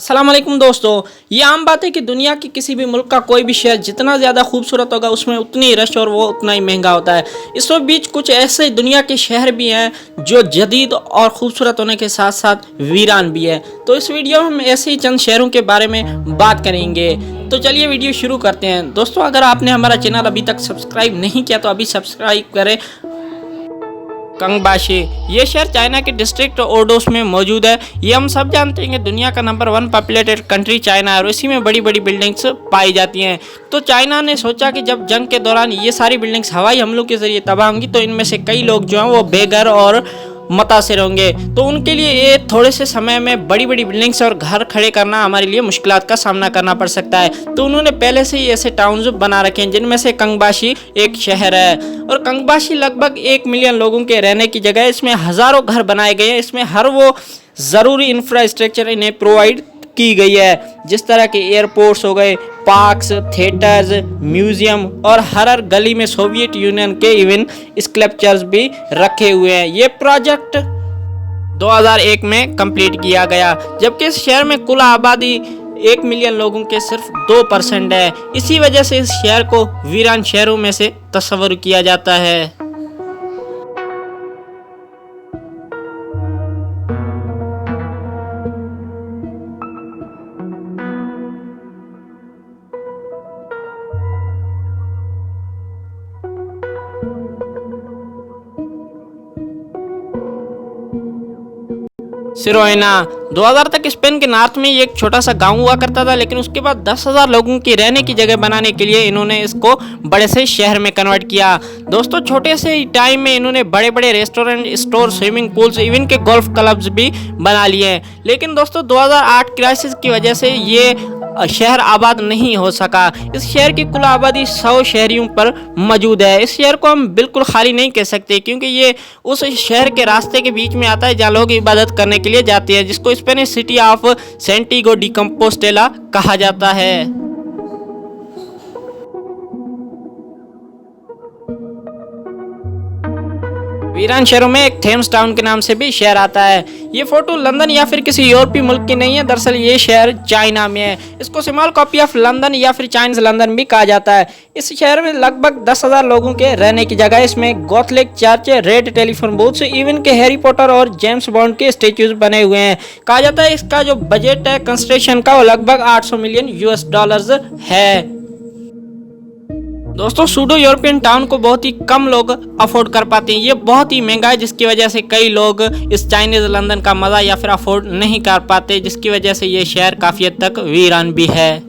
अस्सलाम वालेकुम दोस्तों। ये आम बात है कि दुनिया की किसी भी मुल्क का कोई भी शहर जितना ज़्यादा खूबसूरत होगा उसमें उतनी ही रश और वो उतना ही महंगा होता है। इस बीच कुछ ऐसे दुनिया के शहर भी हैं जो जदीद और ख़ूबसूरत होने के साथ साथ वीरान भी है। तो इस वीडियो में हम ऐसे ही चंद शहरों के बारे में बात करेंगे। तो चलिए वीडियो शुरू करते हैं। दोस्तों, अगर आपने हमारा चैनल अभी तक सब्सक्राइब नहीं किया तो अभी सब्सक्राइब करें। कंगबाशी ये शहर चाइना के डिस्ट्रिक्ट ओडोस में मौजूद है। ये हम सब जानते हैं कि दुनिया का नंबर 1 पॉपुलेटेड कंट्री चाइना है और इसी में बड़ी बड़ी बिल्डिंग्स पाई जाती हैं। तो चाइना ने सोचा कि जब जंग के दौरान ये सारी बिल्डिंग्स हवाई हमलों के जरिए तबाह होंगी तो इनमें से कई लोग जो हैं वो बेघर और मुतासिर होंगे। तो उनके लिए ये थोड़े से समय में बड़ी बड़ी बिल्डिंग्स और घर खड़े करना हमारे लिए मुश्किलात का सामना करना पड़ सकता है। तो उन्होंने पहले से ही ऐसे टाउन्स बना रखे हैं जिनमें से कंगबाशी एक शहर है। और कंगबाशी लगभग 1 मिलियन लोगों के रहने की जगह है। इसमें हज़ारों घर बनाए गए हैं। इसमें हर वो ज़रूरी इंफ्रास्ट्रक्चर इन्हें प्रोवाइड की गई है, जिस तरह के एयरपोर्ट्स हो गए, पार्क्स, थिएटर्स, म्यूजियम और हर गली में सोवियत यूनियन के इवन स्कल्पचर्स भी रखे हुए हैं। ये प्रोजेक्ट 2001 में कंप्लीट किया गया, जबकि इस शहर में कुल आबादी 1 मिलियन लोगों के सिर्फ 2% है। इसी वजह से इस शहर को वीरान शहरों में से तस्वर किया जाता है। सिरोइना 2000 तक स्पेन के नॉर्थ में एक छोटा सा गांव हुआ करता था, लेकिन उसके बाद 10,000 लोगों की रहने की जगह बनाने के लिए इन्होंने इसको बड़े से शहर में कन्वर्ट किया। दोस्तों, छोटे से टाइम में इन्होंने बड़े बड़े restaurant, store, swimming pools, even के गोल्फ क्लब्स भी बना लिए हैं। लेकिन दोस्तों 2008 क्राइसिस की वजह से ये शहर आबाद नहीं हो सका। इस शहर की कुल आबादी 100 शहरियों पर मौजूद है। इस शहर को हम बिल्कुल खाली नहीं कह सकते, क्योंकि ये उस शहर के रास्ते के बीच में आता है जहाँ लोग इबादत करने के लिए जाते हैं, जिसको Spanish city of Santiago de Compostela कहा जाता है। वीरान शहरों में एक थेम्स टाउन के नाम से भी शहर आता है। ये फोटो लंदन या फिर किसी यूरोपीय मुल्क की नहीं है, दरअसल ये शहर चाइना में है। इसको स्मॉल कॉपी ऑफ लंदन या फिर चाइनीज लंदन भी कहा जाता है। इस शहर में लगभग 10,000 लोगों के रहने की जगह है। इसमें Gothic church, red telephone booths, even के हैरी पॉटर और जेम्स बॉन्ड के स्टेच्यूज बने हुए हैं। कहा जाता है इसका जो बजट है कंस्ट्रक्शन का वो लगभग 800 मिलियन US डॉलर्स है। दोस्तों, सूडो यूरोपियन टाउन को बहुत ही कम लोग अफोर्ड कर पाते हैं। ये बहुत ही महंगा है, जिसकी वजह से कई लोग इस चाइनीज लंदन का मज़ा या फिर अफोर्ड नहीं कर पाते, जिसकी वजह से ये शहर काफ़ी हद तक वीरान भी है।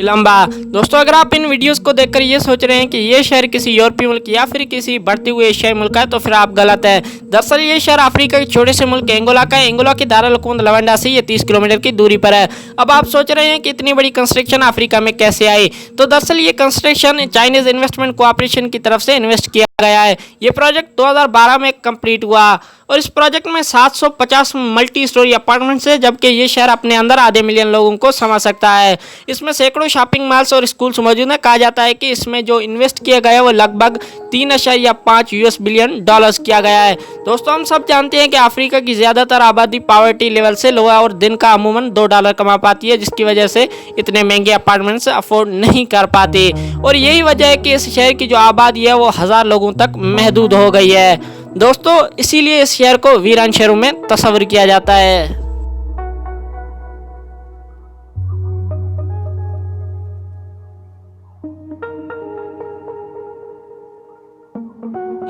लंबा दोस्तों, अगर आप इन वीडियोस को देखकर ये सोच रहे हैं कि ये शहर किसी यूरोपीय मुल्क या फिर किसी बढ़ते हुए एशियाई मुल्क का है, तो फिर आप गलत है। दरअसल ये शहर अफ्रीका के छोटे से मुल्क एंगोला का है। एंगोला की दारुल-हुकूमत लवंडा से ये 30 किलोमीटर की दूरी पर है। अब आप सोच रहे हैं कि इतनी बड़ी कंस्ट्रक्शन अफ्रीका में कैसे आई, तो दरअसल ये कंस्ट्रक्शन चाइनीज इन्वेस्टमेंट कोऑपरेशन की तरफ से इन्वेस्ट किया गया है। ये प्रोजेक्ट 2012 में कंप्लीट हुआ और इस प्रोजेक्ट में 750 मल्टी स्टोरी अपार्टमेंट्स है, जबकि ये शहर अपने अंदर आधे मिलियन लोगों को समा सकता है। इसमें सैकड़ों शॉपिंग मॉल्स और स्कूल्स मौजूद हैं। कहा जाता है कि इसमें जो इन्वेस्ट किया गया है वो लगभग 3.5 US बिलियन डॉलर्स किया गया है। दोस्तों, हम सब जानते हैं कि अफ्रीका की ज़्यादातर आबादी पॉवर्टी लेवल से लो है और दिन का अमूमन $2 कमा पाती है, जिसकी वजह से इतने महंगे अपार्टमेंट्स अफोर्ड नहीं कर पाते। और यही वजह है कि इस शहर की जो आबादी है वो 1000 लोगों तक महदूद हो गई है। दोस्तों, इसीलिए इस शहर को वीरान शहरों में तस्वर किया जाता है।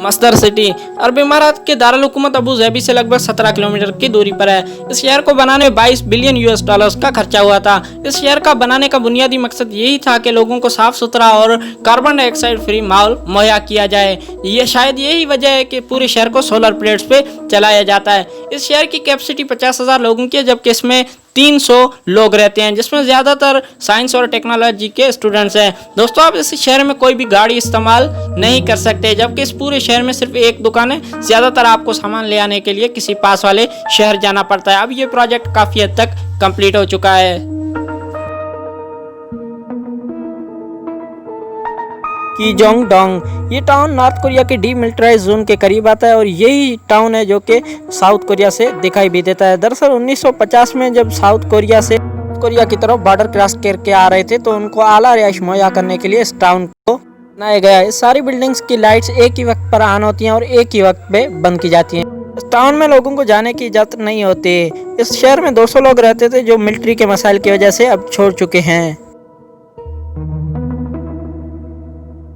मस्दर सिटी अरब इमारात के दारुल हुकूमत अबू धाबी से लगभग 17 किलोमीटर की दूरी पर है। इस शहर को बनाने में 22 बिलियन US डॉलर्स का खर्चा हुआ था। इस शहर का बनाने का बुनियादी मकसद यही था कि लोगों को साफ सुथरा और कार्बन डाइऑक्साइड फ्री माहौल मुहैया किया जाए। ये शायद यही वजह है कि पूरे शहर को सोलर प्लेट्स पे चलाया जाता है। इस शहर की कैपेसिटी 50,000 लोगों की है, जबकि इसमें 300 लोग रहते हैं, जिसमें ज़्यादातर साइंस और टेक्नोलॉजी के स्टूडेंट्स हैं। दोस्तों, आप इस शहर में कोई भी गाड़ी इस्तेमाल नहीं कर सकते, जबकि इस पूरे शहर में सिर्फ एक दुकान है। ज़्यादातर आपको सामान ले आने के लिए किसी पास वाले शहर जाना पड़ता है। अब ये प्रोजेक्ट काफ़ी हद तक कंप्लीट हो चुका है। कीजोंगडोंग। ये टाउन नॉर्थ कोरिया के डीमिलिटराइज जोन के करीब आता है और यही टाउन है जो कि साउथ कोरिया से दिखाई भी देता है। दरअसल 1950 में जब साउथ कोरिया से कोरिया की तरफ बॉर्डर क्रॉस करके आ रहे थे तो उनको आला रिहाइश मुहैया करने के लिए इस टाउन को बनाया गया है। इस सारी बिल्डिंग्स की लाइट्स एक ही वक्त पर ऑन होती हैं और एक ही वक्त पे बंद की जाती हैं। इस टाउन में लोगों को जाने की इजाज़त नहीं होती। इस शहर में 200 लोग रहते थे जो मिलिट्री के मसाइल की वजह से अब छोड़ चुके हैं।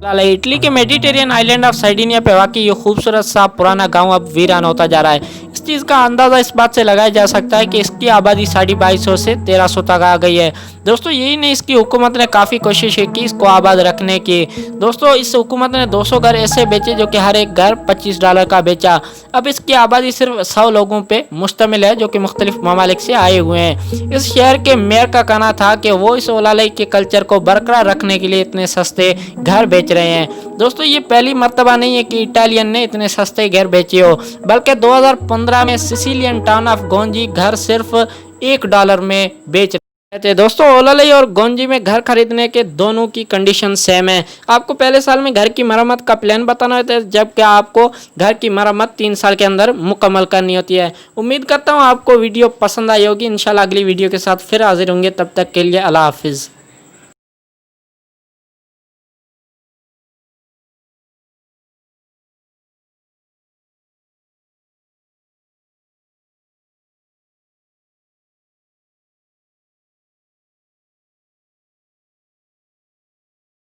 इटली के मेडिटेरियन आइलैंड ऑफ सार्डिनिया पे वाकई ये खूबसूरत सा पुराना गांव अब वीरान होता जा रहा है। इस चीज़ का अंदाज़ा इस बात से लगाया जा सकता है कि इसकी आबादी 2250 से 1300 तक आ गई है। दोस्तों यही नहीं, इसकी हुकूमत ने काफ़ी कोशिश की इसको आबाद रखने की। दोस्तों इस हुकूमत ने 200 घर ऐसे बेचे जो कि हर एक घर $25 का बेचा। अब इसकी आबादी सिर्फ 100 लोगों पे मुश्तमिल है जो कि मुख्तलिफ ममालिक से आए हुए हैं। इस शहर के मेयर का कहना था कि वो इस ओलालई के कल्चर को बरकरार रखने के लिए इतने सस्ते घर बेच रहे हैं। दोस्तों ये पहली मर्तबा नहीं है कि इटालियन ने इतने सस्ते घर बेचे हो, बल्कि 2015 में सिसिलियन टाउन ऑफ गोंजी घर सिर्फ $1 में बेच रहे थे। दोस्तों ओलालई और गोंजी में घर खरीदने के दोनों की कंडीशन सेम है। आपको पहले साल में घर की मरम्मत का प्लान बताना होता है, जबकि आपको घर की मरम्मत 3 साल के अंदर मुकम्मल करनी होती है। उम्मीद करता हूँ आपको वीडियो पसंद आई होगी। इंशाल्लाह अगली वीडियो के साथ फिर हाजिर होंगे, तब तक के लिए अल्लाह हाफिज़।